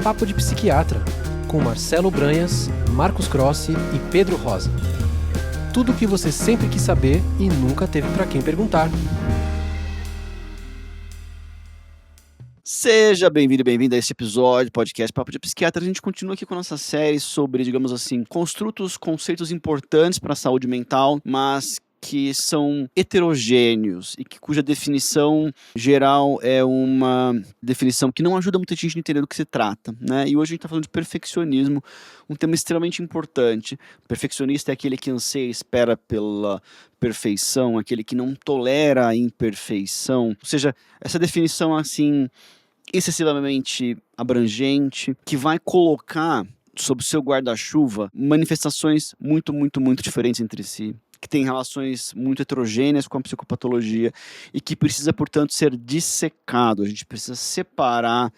Papo de Psiquiatra, com Marcelo Branhas, Marcos Crossi e Pedro Rosa. Tudo o que você sempre quis saber e nunca teve para quem perguntar. Seja bem-vindo e bem-vinda a esse episódio, podcast Papo de Psiquiatra. A gente continua aqui com a nossa série sobre, digamos assim, construtos, conceitos importantes para a saúde mental, mas que são heterogêneos e cuja definição geral é uma definição que não ajuda muita gente a entender do que se trata, né? E hoje a gente está falando de perfeccionismo, um tema extremamente importante. O perfeccionista é aquele que anseia e espera pela perfeição, aquele que não tolera a imperfeição. Ou seja, essa definição, assim, excessivamente abrangente, que vai colocar sob seu guarda-chuva manifestações muito diferentes entre si, que tem relações muito heterogêneas com a psicopatologia e que precisa, portanto, ser dissecado. A gente precisa separar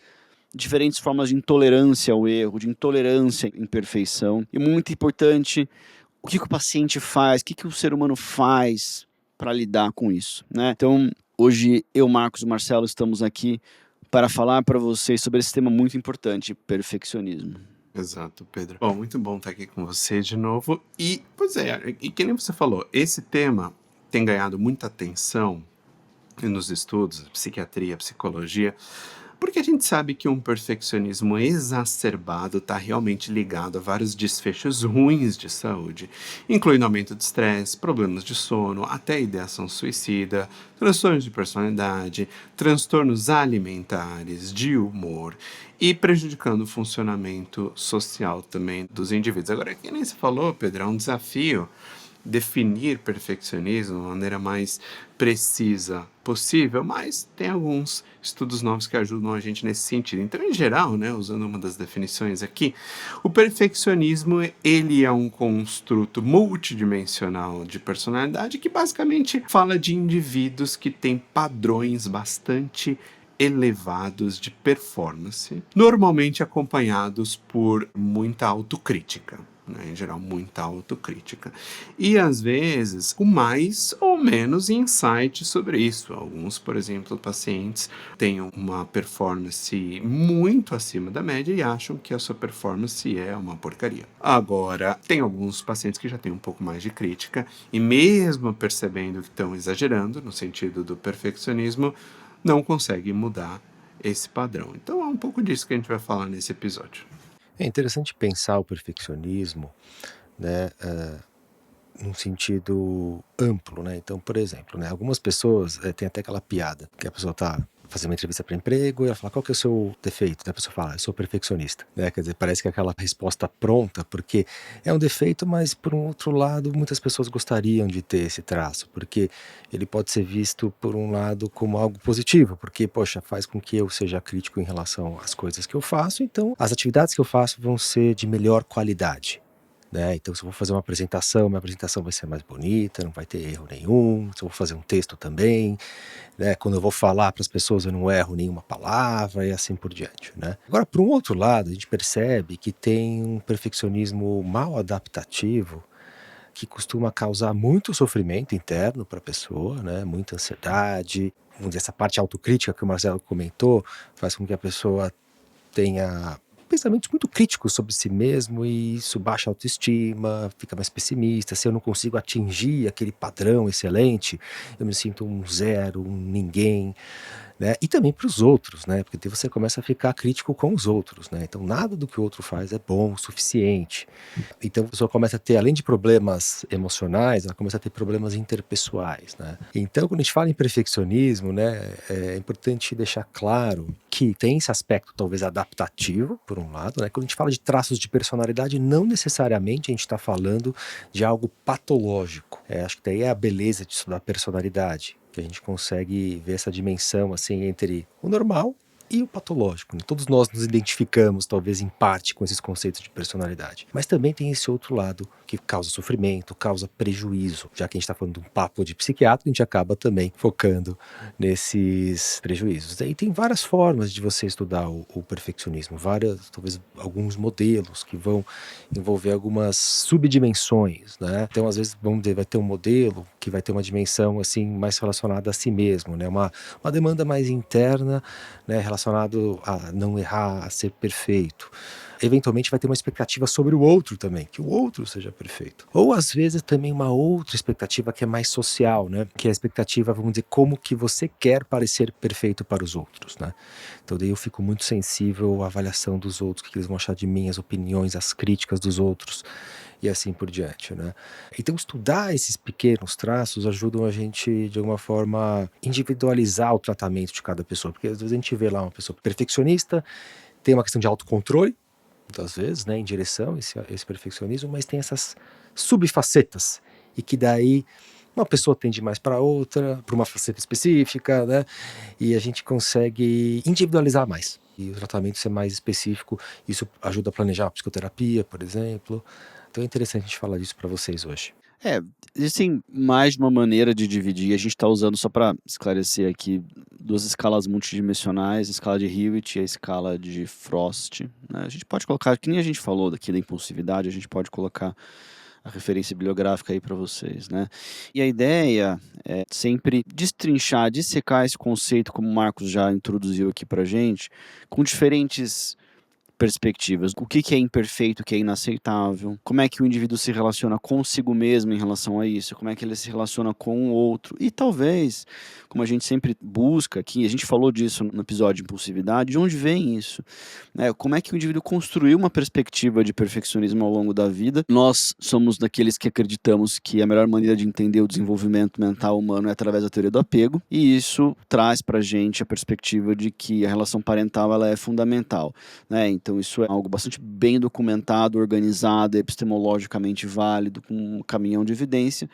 diferentes formas de intolerância ao erro, de intolerância à imperfeição. E muito importante, o que o paciente faz, o que o ser humano faz para lidar com isso, né? Então, hoje eu, Marcos e Marcelo estamos aqui para falar para vocês sobre esse tema muito importante, perfeccionismo. Exato, Pedro. Bom, muito bom estar aqui com você de novo. E, pois é, e que nem você falou, esse tema tem ganhado muita atenção nos estudos, psiquiatria, psicologia, porque a gente sabe que um perfeccionismo exacerbado está realmente ligado a vários desfechos ruins de saúde, incluindo aumento de estresse, problemas de sono, até ideação suicida, transtornos de personalidade, transtornos alimentares, de humor e prejudicando o funcionamento social também dos indivíduos. Agora, que nem você falou, Pedro, é um desafio definir perfeccionismo de uma maneira mais precisa possível, mas tem alguns estudos novos que ajudam a gente nesse sentido. Então, em geral, né, usando uma das definições aqui, o perfeccionismo ele é um construto multidimensional de personalidade que basicamente fala de indivíduos que têm padrões bastante elevados de performance, normalmente acompanhados por muita autocrítica. Em geral, muita autocrítica. E, às vezes, com mais ou menos insight sobre isso. Alguns, por exemplo, pacientes têm uma performance muito acima da média e acham que a sua performance é uma porcaria. Agora, tem alguns pacientes que já têm um pouco mais de crítica e mesmo percebendo que estão exagerando, no sentido do perfeccionismo, não conseguem mudar esse padrão. Então, é um pouco disso que a gente vai falar nesse episódio. É interessante pensar o perfeccionismo, né, num sentido amplo, né? Então, por exemplo, né, algumas pessoas têm até aquela piada que a pessoa está fazendo uma entrevista para emprego e ela fala, qual que é o seu defeito? A pessoa fala, eu sou perfeccionista, né? Quer dizer, parece que é aquela resposta pronta, porque é um defeito, mas por um outro lado, muitas pessoas gostariam de ter esse traço, porque ele pode ser visto por um lado como algo positivo, porque, poxa, faz com que eu seja crítico em relação às coisas que eu faço, então as atividades que eu faço vão ser de melhor qualidade. Né? Então, se eu vou fazer uma apresentação, minha apresentação vai ser mais bonita, não vai ter erro nenhum. Se eu vou fazer um texto também, né? Quando eu vou falar para as pessoas, eu não erro nenhuma palavra e assim por diante. Né? Agora, por um outro lado, a gente percebe que tem um perfeccionismo mal adaptativo que costuma causar muito sofrimento interno para a pessoa, né? Muita ansiedade. Vamos dizer, essa parte autocrítica que o Marcelo comentou faz com que a pessoa tenha pensamentos muito críticos sobre si mesmo e isso baixa a autoestima, fica mais pessimista. Se eu não consigo atingir aquele padrão excelente, eu me sinto um zero, um ninguém, né? E também para os outros, né? Porque você começa a ficar crítico com os outros, né? Então nada do que o outro faz é bom o suficiente. Então a pessoa começa a ter, além de problemas emocionais, ela começa a ter problemas interpessoais, né? Então quando a gente fala em perfeccionismo, né, é importante deixar claro que tem esse aspecto talvez adaptativo, por um lado, né? Quando a gente fala de traços de personalidade, não necessariamente a gente está falando de algo patológico. Acho que daí é a beleza de estudar personalidade, que a gente consegue ver essa dimensão assim entre o normal e o patológico. Né? Todos nós nos identificamos, talvez em parte, com esses conceitos de personalidade. Mas também tem esse outro lado que causa sofrimento, causa prejuízo. Já que a gente está falando de um papo de psiquiatra, a gente acaba também focando nesses prejuízos. E tem várias formas de você estudar o perfeccionismo, talvez alguns modelos que vão envolver algumas subdimensões, né? Então, às vezes, vamos dizer, vai ter um modelo que vai ter uma dimensão assim mais relacionada a si mesmo, né? Uma demanda mais interna, né? Relacionada relacionado a não errar, a ser perfeito. Eventualmente vai ter uma expectativa sobre o outro também, que o outro seja perfeito. Ou às vezes também uma outra expectativa que é mais social, né? Que é a expectativa, vamos dizer, como que você quer parecer perfeito para os outros, né? Então daí eu fico muito sensível à avaliação dos outros, o que eles vão achar de mim, as opiniões, as críticas dos outros e assim por diante, né? Então estudar esses pequenos traços ajudam a gente de alguma forma individualizar o tratamento de cada pessoa, porque às vezes a gente vê lá uma pessoa perfeccionista, tem uma questão de autocontrole, muitas vezes, né, em direção a esse perfeccionismo, mas tem essas subfacetas, e que daí uma pessoa tende mais para outra, para uma faceta específica, né, e a gente consegue individualizar mais, e o tratamento ser mais específico. Isso ajuda a planejar a psicoterapia, por exemplo. Então é interessante a gente falar disso para vocês hoje. Existem mais de uma maneira de dividir. A gente está usando, só para esclarecer aqui, 2 escalas multidimensionais, a escala de Hewitt e a escala de Frost, né? A gente pode colocar, que nem a gente falou daqui da impulsividade, a gente pode colocar a referência bibliográfica aí para vocês, né? E a ideia é sempre destrinchar, dissecar esse conceito, como o Marcos já introduziu aqui para gente, com diferentes perspectivas. O que é imperfeito, o que é inaceitável, como é que o indivíduo se relaciona consigo mesmo em relação a isso, como é que ele se relaciona com o outro, e talvez, como a gente sempre busca aqui, a gente falou disso no episódio de impulsividade, de onde vem isso, né? Como é que o indivíduo construiu uma perspectiva de perfeccionismo ao longo da vida. Nós somos daqueles que acreditamos que a melhor maneira de entender o desenvolvimento mental humano é através da teoria do apego, e isso traz pra gente a perspectiva de que a relação parental ela é fundamental, né? Então isso é algo bastante bem documentado, organizado, epistemologicamente válido, com um caminhão de evidência,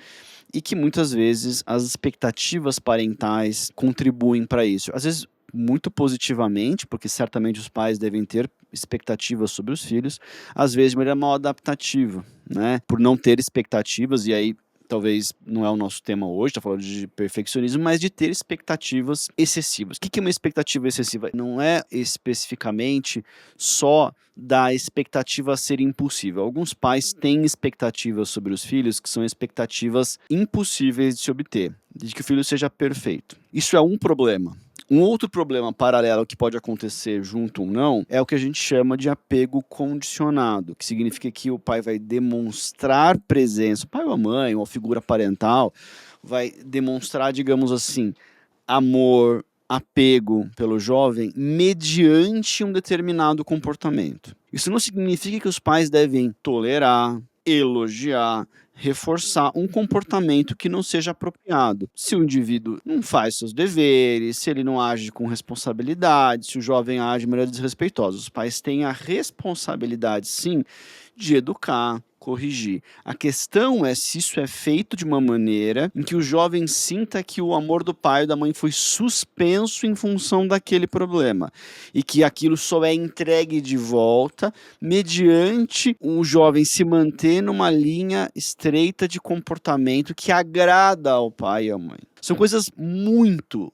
e que muitas vezes as expectativas parentais contribuem para isso. Às vezes muito positivamente, porque certamente os pais devem ter expectativas sobre os filhos, às vezes de maneira mal adaptativa, né? Por não ter expectativas, e aí talvez não é o nosso tema hoje, está falando de perfeccionismo, mas de ter expectativas excessivas. O que é uma expectativa excessiva? Não é especificamente só da expectativa ser impossível. Alguns pais têm expectativas sobre os filhos que são expectativas impossíveis de se obter, de que o filho seja perfeito. Isso é um problema. Um outro problema paralelo que pode acontecer junto ou não é o que a gente chama de apego condicionado, que significa que o pai vai demonstrar presença, o pai ou a mãe, ou a figura parental, vai demonstrar, digamos assim, amor, apego pelo jovem mediante um determinado comportamento. Isso não significa que os pais devem tolerar, elogiar, reforçar um comportamento que não seja apropriado. Se o indivíduo não faz seus deveres, se ele não age com responsabilidade, se o jovem age de maneira desrespeitosa, os pais têm a responsabilidade, sim, de educar, corrigir. A questão é se isso é feito de uma maneira em que o jovem sinta que o amor do pai ou da mãe foi suspenso em função daquele problema e que aquilo só é entregue de volta mediante o jovem se manter numa linha estreita de comportamento que agrada ao pai e à mãe. São coisas muito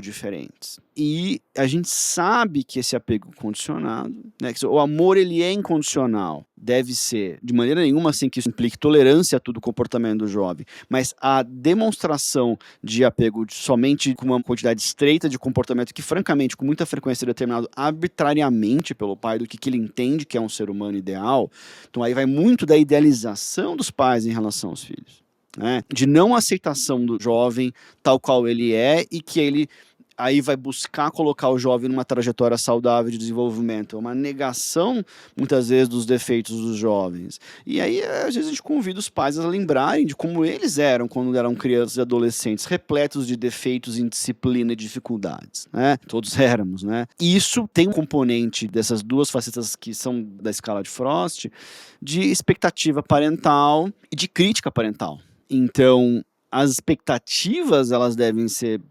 diferentes. E a gente sabe que esse apego condicionado, né, que o amor ele é incondicional, deve ser de maneira nenhuma sem que isso implique tolerância a todo o comportamento do jovem, mas a demonstração de apego somente com uma quantidade estreita de comportamento que francamente com muita frequência é determinado arbitrariamente pelo pai do que ele entende que é um ser humano ideal. Então aí vai muito da idealização dos pais em relação aos filhos, né? De não aceitação do jovem tal qual ele é e que ele aí vai buscar colocar o jovem numa trajetória saudável de desenvolvimento. É uma negação, muitas vezes, dos defeitos dos jovens. E aí, às vezes, a gente convida os pais a lembrarem de como eles eram quando eram crianças e adolescentes, repletos de defeitos, indisciplina e dificuldades, né? Todos éramos, né? E isso tem um componente dessas 2 facetas que são da escala de Frost, de expectativa parental e de crítica parental. Então, as expectativas elas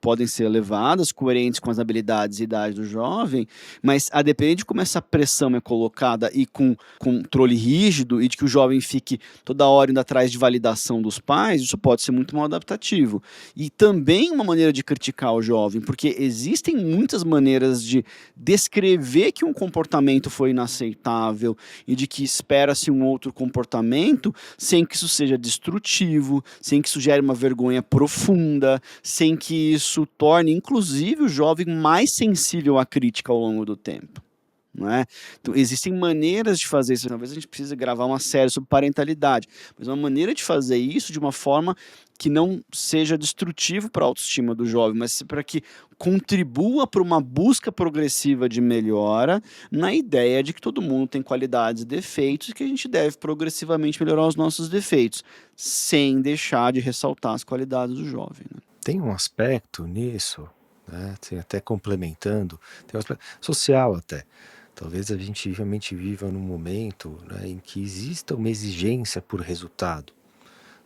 podem ser elevadas, coerentes com as habilidades e idade do jovem, mas a depender de como essa pressão é colocada e com controle rígido e de que o jovem fique toda hora indo atrás de validação dos pais, isso pode ser muito mal adaptativo. E também uma maneira de criticar o jovem, porque existem muitas maneiras de descrever que um comportamento foi inaceitável e de que espera-se um outro comportamento sem que isso seja destrutivo, sem que isso gere uma vergonha profunda, sem que isso torne, inclusive, o jovem mais sensível à crítica ao longo do tempo. Não é? Então, existem maneiras de fazer isso. Talvez a gente precise gravar uma série sobre parentalidade, mas uma maneira de fazer isso de uma forma que não seja destrutivo para a autoestima do jovem, mas para que contribua para uma busca progressiva de melhora, na ideia de que todo mundo tem qualidades e defeitos e que a gente deve progressivamente melhorar os nossos defeitos, sem deixar de ressaltar as qualidades do jovem. Né? Tem um aspecto nisso, né, assim, até complementando, tem um aspecto social até. Talvez a gente realmente viva num momento, né, em que exista uma exigência por resultado,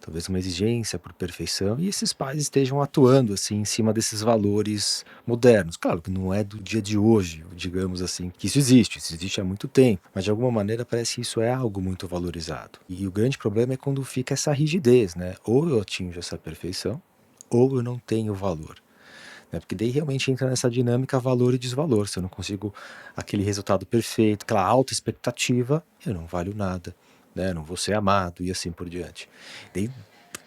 talvez uma exigência por perfeição, e esses pais estejam atuando assim em cima desses valores modernos. Claro que não é do dia de hoje, digamos assim, que isso existe há muito tempo, mas de alguma maneira parece que isso é algo muito valorizado. E o grande problema é quando fica essa rigidez, né? Ou eu atinjo essa perfeição, ou eu não tenho valor. Porque daí realmente entra nessa dinâmica valor e desvalor. Se eu não consigo aquele resultado perfeito, aquela alta expectativa, eu não valho nada, né? Não vou ser amado e assim por diante. Daí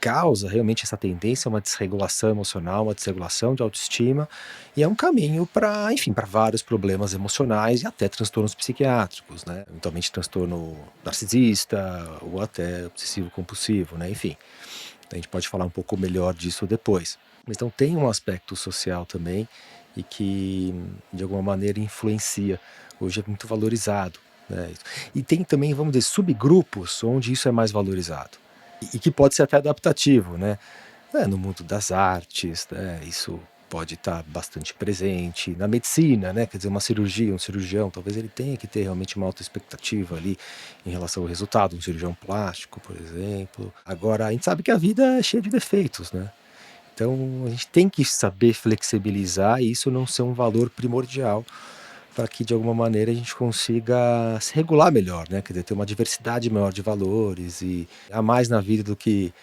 causa realmente essa tendência a uma desregulação emocional, uma desregulação de autoestima, e é um caminho para, enfim, para vários problemas emocionais e até transtornos psiquiátricos, né? Eventualmente transtorno narcisista ou até obsessivo compulsivo, né? Enfim, a gente pode falar um pouco melhor disso depois. Mas então tem um aspecto social também e que de alguma maneira influencia. Hoje é muito valorizado, né? E tem também, vamos dizer, subgrupos onde isso é mais valorizado e que pode ser até adaptativo, né? No mundo das artes, né? Isso pode estar bastante presente na medicina, né? Quer dizer, uma cirurgia, um cirurgião, talvez ele tenha que ter realmente uma alta expectativa ali em relação ao resultado, um cirurgião plástico, por exemplo. Agora, a gente sabe que a vida é cheia de defeitos, né? Então, a gente tem que saber flexibilizar e isso não ser um valor primordial para que, de alguma maneira, a gente consiga se regular melhor, né? Quer dizer, ter uma diversidade maior de valores e há mais na vida do que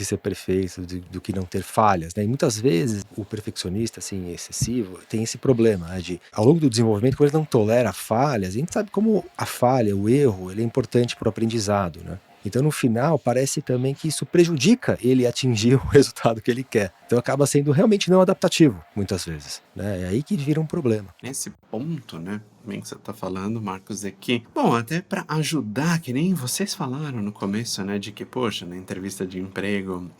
ser perfeito, do que não ter falhas, né? E muitas vezes o perfeccionista, assim, excessivo, tem esse problema, né? De, ao longo do desenvolvimento, quando ele não tolera falhas, a gente sabe como a falha, o erro, ele é importante para o aprendizado, né? Então, no final, parece também que isso prejudica ele atingir o resultado que ele quer. Então, acaba sendo realmente não adaptativo, muitas vezes, né? É aí que vira um problema. Nesse ponto, né, bem que você está falando, Marcos, é que, bom, até para ajudar, que nem vocês falaram no começo, né, de que, poxa, na entrevista de emprego,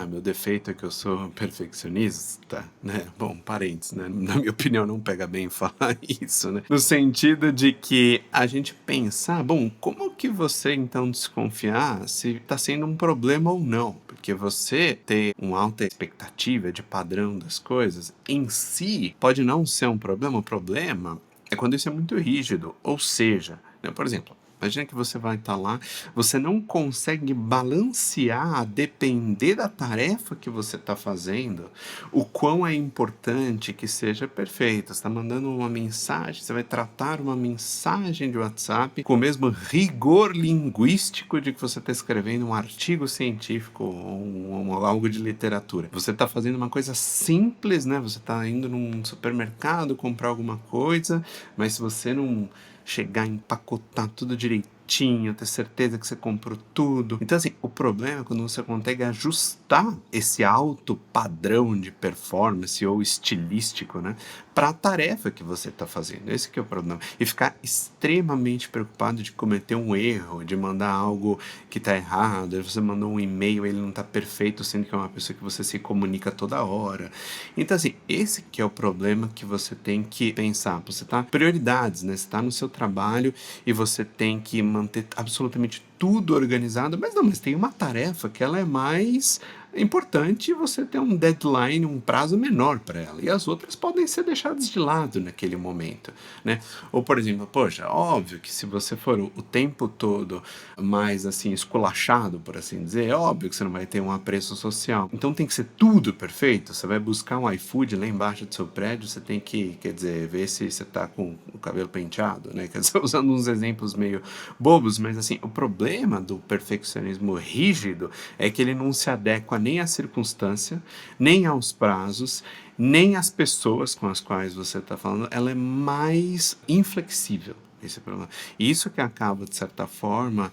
meu defeito é que eu sou perfeccionista, né? Bom, parênteses, né? Na minha opinião, não pega bem falar isso, né? No sentido de que a gente pensar, bom, como que você então desconfiar se está sendo um problema ou não? Porque você ter uma alta expectativa de padrão das coisas, em si, pode não ser um problema. O problema é quando isso é muito rígido. Ou seja, né, por exemplo, imagina que você vai estar lá, você não consegue balancear, a depender da tarefa que você está fazendo, o quão é importante que seja perfeita. Você está mandando uma mensagem, você vai tratar uma mensagem de WhatsApp com o mesmo rigor linguístico de que você está escrevendo um artigo científico ou algo de literatura. Você está fazendo uma coisa simples, né? Você está indo num supermercado comprar alguma coisa, mas se você não chegar a empacotar tudo direitinho, ter certeza que você comprou tudo. Então, assim, o problema é quando você consegue ajustar esse alto padrão de performance ou estilístico, né, para a tarefa que você está fazendo. Esse que é o problema. E ficar extremamente preocupado de cometer um erro, de mandar algo que está errado, você mandou um e-mail, ele não está perfeito, sendo que é uma pessoa que você se comunica toda hora. Então, assim, esse que é o problema que você tem que pensar. Você tá prioridades, né? Você está no seu trabalho e você tem que manter absolutamente tudo organizado, mas tem uma tarefa que ela é mais importante você ter um deadline, um prazo menor para ela, e as outras podem ser deixadas de lado naquele momento, né? Ou, por exemplo, poxa, óbvio que se você for o tempo todo mais, assim, esculachado, por assim dizer, é óbvio que você não vai ter um apreço social. Então tem que ser tudo perfeito. Você vai buscar um iFood lá embaixo do seu prédio, você tem que, quer dizer, ver se você tá com o cabelo penteado, né? Quer dizer, usando uns exemplos meio bobos, mas, assim, o problema do perfeccionismo rígido é que ele não se adequa nem à circunstância, nem aos prazos, nem às pessoas com as quais você está falando. Ela é mais inflexível, esse é o problema. E isso que acaba, de certa forma,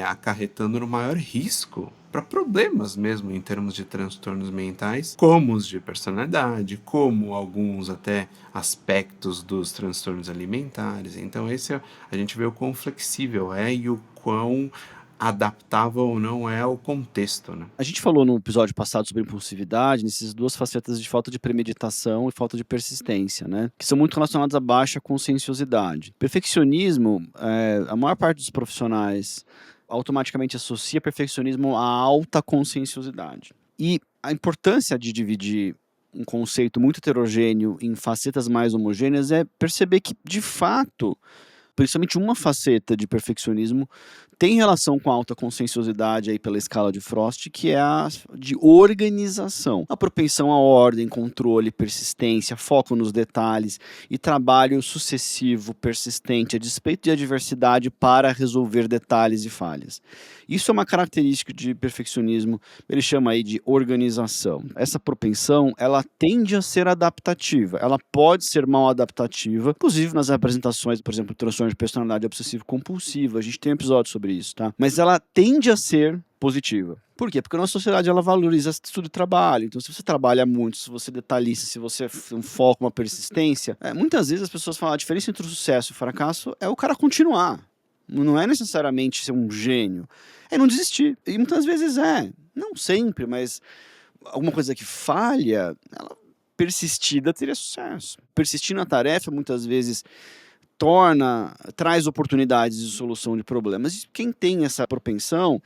acarretando no maior risco para problemas mesmo em termos de transtornos mentais, como os de personalidade, como alguns até aspectos dos transtornos alimentares. Então a gente vê o quão flexível é e o quão adaptável ou não é ao contexto, né? A gente falou no episódio passado sobre impulsividade, nessas duas facetas de falta de premeditação e falta de persistência, né? Que são muito relacionadas à baixa conscienciosidade. Perfeccionismo, a maior parte dos profissionais automaticamente associa perfeccionismo à alta conscienciosidade. E a importância de dividir um conceito muito heterogêneo em facetas mais homogêneas é perceber que, de fato, principalmente uma faceta de perfeccionismo tem relação com a alta conscienciosidade aí pela escala de Frost, que é a de organização. A propensão à ordem, controle, persistência, foco nos detalhes e trabalho sucessivo, persistente, a despeito de adversidade para resolver detalhes e falhas. Isso é uma característica de perfeccionismo, ele chama aí de organização. Essa propensão, ela tende a ser adaptativa, ela pode ser mal adaptativa, inclusive nas apresentações, por exemplo, transtorno de personalidade obsessivo-compulsiva, a gente tem um episódio sobre isso, tá? Mas ela tende a ser positiva. Por quê? Porque a nossa sociedade, ela valoriza estudo e trabalho. Então, se você trabalha muito, se você detalhista, se você tem um foco, uma persistência, muitas vezes as pessoas falam a diferença entre o sucesso e o fracasso é o cara continuar. Não é necessariamente ser um gênio. É não desistir. E muitas vezes não sempre, mas alguma coisa que falha, ela persistida teria sucesso. Persistir na tarefa, muitas vezes, traz oportunidades de solução de problemas. E quem tem essa propensão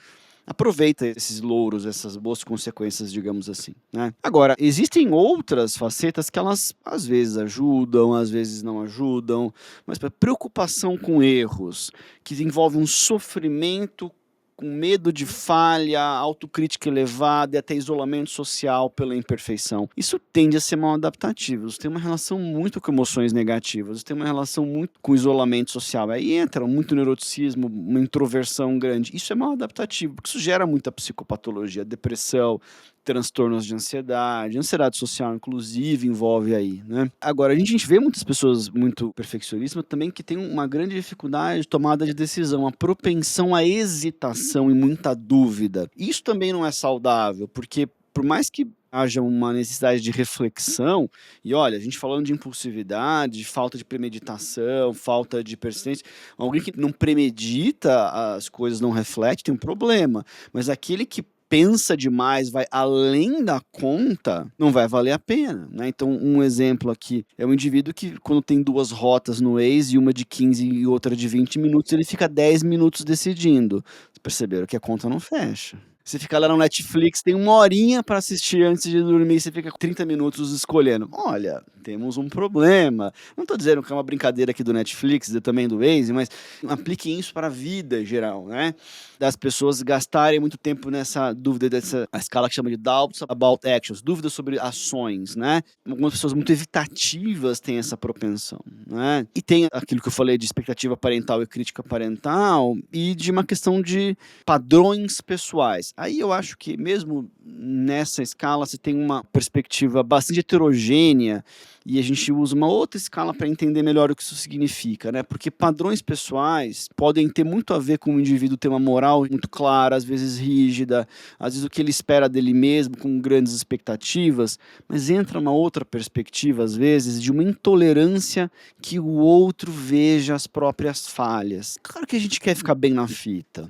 aproveita esses louros, essas boas consequências, digamos assim, né? Agora, existem outras facetas que elas às vezes ajudam, às vezes não ajudam, mas para preocupação com erros, que envolve um sofrimento com medo de falha, autocrítica elevada e até isolamento social pela imperfeição. Isso tende a ser mal adaptativo. Isso tem uma relação muito com emoções negativas, isso tem uma relação muito com isolamento social. Aí entra muito neuroticismo, uma introversão grande. Isso é mal adaptativo, porque isso gera muita psicopatologia, depressão, transtornos de ansiedade social, inclusive, envolve aí, né? Agora, a gente vê muitas pessoas muito perfeccionistas também que têm uma grande dificuldade de tomada de decisão, a propensão à hesitação e muita dúvida. Isso também não é saudável, porque por mais que haja uma necessidade de reflexão, e olha, a gente falando de impulsividade, de falta de premeditação, falta de persistência, alguém que não premedita as coisas, não reflete, tem um problema, mas aquele que pensa demais, vai além da conta, não vai valer a pena, né? Então, um exemplo aqui é um indivíduo que, quando tem duas rotas no Waze, uma de 15 e outra de 20 minutos, ele fica 10 minutos decidindo. Vocês perceberam que a conta não fecha. Você fica lá no Netflix, tem uma horinha para assistir antes de dormir, você fica 30 minutos escolhendo. Olha, temos um problema. Não estou dizendo que é uma brincadeira aqui do Netflix e também do Waze, mas apliquem isso para a vida em geral, né? Das pessoas gastarem muito tempo nessa dúvida, a escala que chama de doubts about actions, dúvidas sobre ações, né? Algumas pessoas muito evitativas têm essa propensão, né? E tem aquilo que eu falei de expectativa parental e crítica parental e de uma questão de padrões pessoais. Aí eu acho que mesmo nessa escala você tem uma perspectiva bastante heterogênea e a gente usa uma outra escala para entender melhor o que isso significa, né? Porque padrões pessoais podem ter muito a ver com o indivíduo ter uma moral muito clara, às vezes rígida, às vezes o que ele espera dele mesmo, com grandes expectativas, mas entra uma outra perspectiva, às vezes, de uma intolerância que o outro veja as próprias falhas. Claro que a gente quer ficar bem na fita.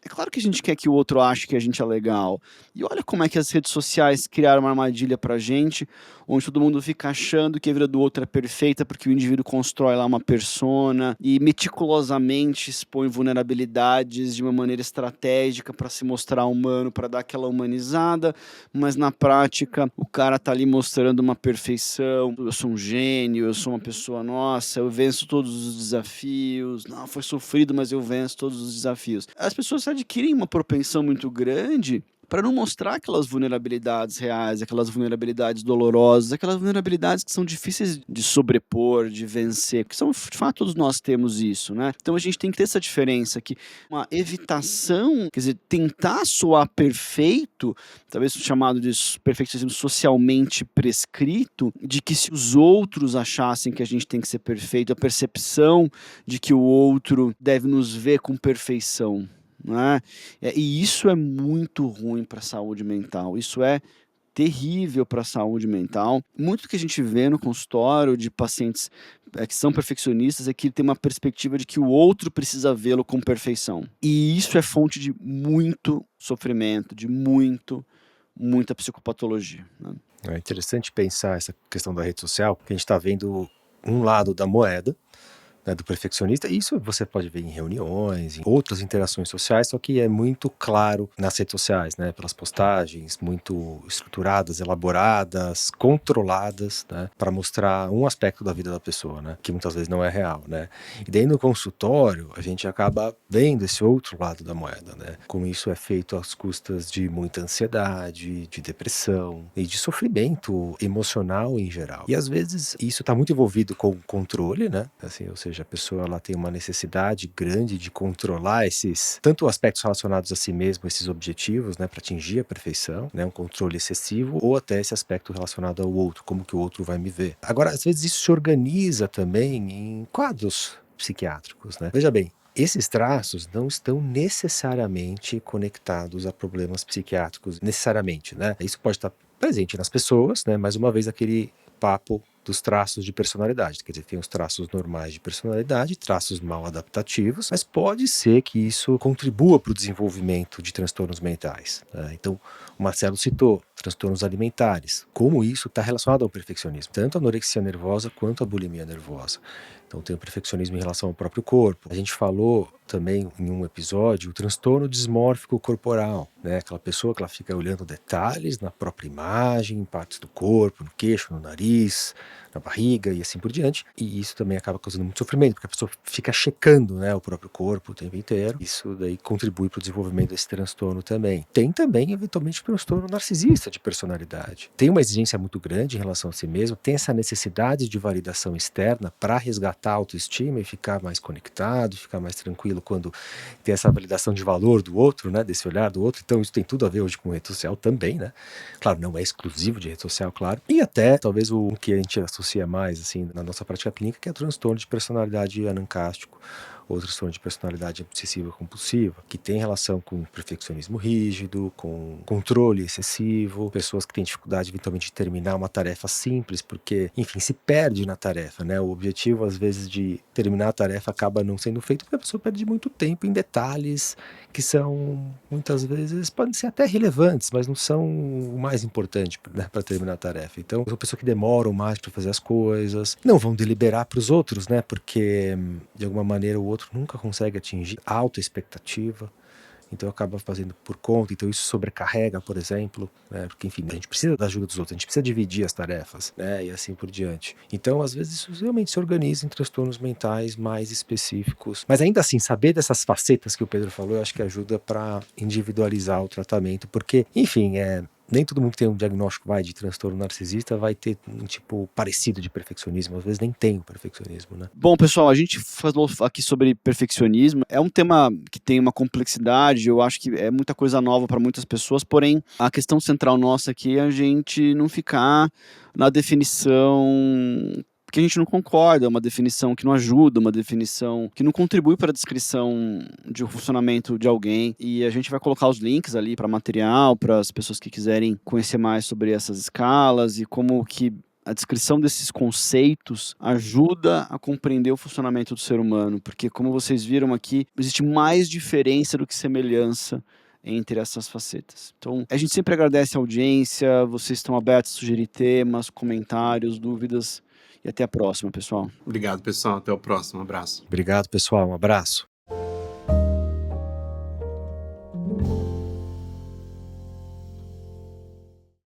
É claro que a gente quer que o outro ache que a gente é legal. E olha como é que as redes sociais criaram uma armadilha pra gente, onde todo mundo fica achando que a vida do outro é perfeita porque o indivíduo constrói lá uma persona e meticulosamente expõe vulnerabilidades de uma maneira estratégica para se mostrar humano, para dar aquela humanizada, mas na prática o cara tá ali mostrando uma perfeição. Eu sou um gênio, eu sou uma pessoa, nossa, eu venço todos os desafios. Não, foi sofrido, mas eu venço todos os desafios. As pessoas adquirem uma propensão muito grande para não mostrar aquelas vulnerabilidades reais, aquelas vulnerabilidades dolorosas, aquelas vulnerabilidades que são difíceis de sobrepor, de vencer, porque de fato todos nós temos isso, né? Então a gente tem que ter essa diferença aqui, uma evitação, quer dizer, tentar soar perfeito, talvez chamado de perfeccionismo socialmente prescrito, de que se os outros achassem que a gente tem que ser perfeito, a percepção de que o outro deve nos ver com perfeição. né? E isso é muito ruim para a saúde mental. Isso é terrível para a saúde mental. Muito do que a gente vê no consultório de pacientes que são perfeccionistas é que ele tem uma perspectiva de que o outro precisa vê-lo com perfeição. E isso é fonte de muito sofrimento, de muita psicopatologia, né? É interessante pensar essa questão da rede social, porque a gente está vendo um lado da moeda, né, do perfeccionista. Isso você pode ver em reuniões, em outras interações sociais, só que é muito claro nas redes sociais, né, pelas postagens muito estruturadas, elaboradas, controladas, né, para mostrar um aspecto da vida da pessoa, né, que muitas vezes não é real, né. E daí no consultório a gente acaba vendo esse outro lado da moeda, né, como isso é feito às custas de muita ansiedade, de depressão e de sofrimento emocional em geral. E às vezes isso está muito envolvido com controle, né, assim, ou seja, a pessoa ela tem uma necessidade grande de controlar esses, tanto aspectos relacionados a si mesmo, esses objetivos, né, para atingir a perfeição, né, um controle excessivo, ou até esse aspecto relacionado ao outro, como que o outro vai me ver. Agora, às vezes isso se organiza também em quadros psiquiátricos, né? Veja bem, esses traços não estão necessariamente conectados a problemas psiquiátricos, necessariamente, né? Isso pode estar presente nas pessoas, né? Mais uma vez aquele papo dos traços de personalidade, quer dizer, tem os traços normais de personalidade, traços mal adaptativos, mas pode ser que isso contribua para o desenvolvimento de transtornos mentais, né? Então, o Marcelo citou transtornos alimentares, como isso está relacionado ao perfeccionismo, tanto a anorexia nervosa quanto a bulimia nervosa. Então tem o perfeccionismo em relação ao próprio corpo. A gente falou também em um episódio o transtorno dismórfico corporal, né? Aquela pessoa que ela fica olhando detalhes na própria imagem, em partes do corpo, no queixo, no nariz, na barriga e assim por diante. E isso também acaba causando muito sofrimento, porque a pessoa fica checando, né, o próprio corpo o tempo inteiro. Isso daí contribui para o desenvolvimento desse transtorno também. Tem também, eventualmente, o transtorno narcisista de personalidade. Tem uma exigência muito grande em relação a si mesmo, tem essa necessidade de validação externa para resgatar a autoestima e ficar mais conectado, ficar mais tranquilo quando tem essa validação de valor do outro, né, desse olhar do outro. Então isso tem tudo a ver hoje com rede social também, né? Claro, não é exclusivo de rede social, claro. E até, talvez, o que a gente associa mais, assim, na nossa prática clínica, que é o transtorno de personalidade anancástico, ou transtorno de personalidade obsessiva compulsiva, que tem relação com perfeccionismo rígido, com controle excessivo, pessoas que têm dificuldade eventualmente de terminar uma tarefa simples, porque, enfim, se perde na tarefa, né? O objetivo, às vezes, de terminar a tarefa acaba não sendo feito porque a pessoa perde muito tempo em detalhes que são, muitas vezes, podem ser até relevantes, mas não são o mais importante, né, para terminar a tarefa. Então, são pessoas que demoram mais para fazer as coisas, não vão deliberar para os outros, né? Porque, de alguma maneira, o outro nunca consegue atingir alta expectativa, então acaba fazendo por conta, então isso sobrecarrega, por exemplo, né? Porque, enfim, a gente precisa da ajuda dos outros, a gente precisa dividir as tarefas, né? E assim por diante. Então, às vezes, isso realmente se organiza em transtornos mentais mais específicos, mas ainda assim, saber dessas facetas que o Pedro falou, eu acho que ajuda para individualizar o tratamento, porque, enfim, nem todo mundo que tem um diagnóstico de transtorno narcisista vai ter um tipo parecido de perfeccionismo, às vezes nem tem o perfeccionismo, né? Bom, pessoal, a gente falou aqui sobre perfeccionismo. É um tema que tem uma complexidade, eu acho que é muita coisa nova para muitas pessoas, porém, a questão central nossa aqui é a gente não ficar na definição que a gente não concorda, uma definição que não ajuda, uma definição que não contribui para a descrição de um funcionamento de alguém. E a gente vai colocar os links ali para material, para as pessoas que quiserem conhecer mais sobre essas escalas e como que a descrição desses conceitos ajuda a compreender o funcionamento do ser humano, porque, como vocês viram aqui, existe mais diferença do que semelhança entre essas facetas. Então, a gente sempre agradece a audiência, vocês estão abertos a sugerir temas, comentários, dúvidas, e até a próxima, pessoal. Obrigado, pessoal. Até o próximo. Um abraço. Obrigado, pessoal. Um abraço.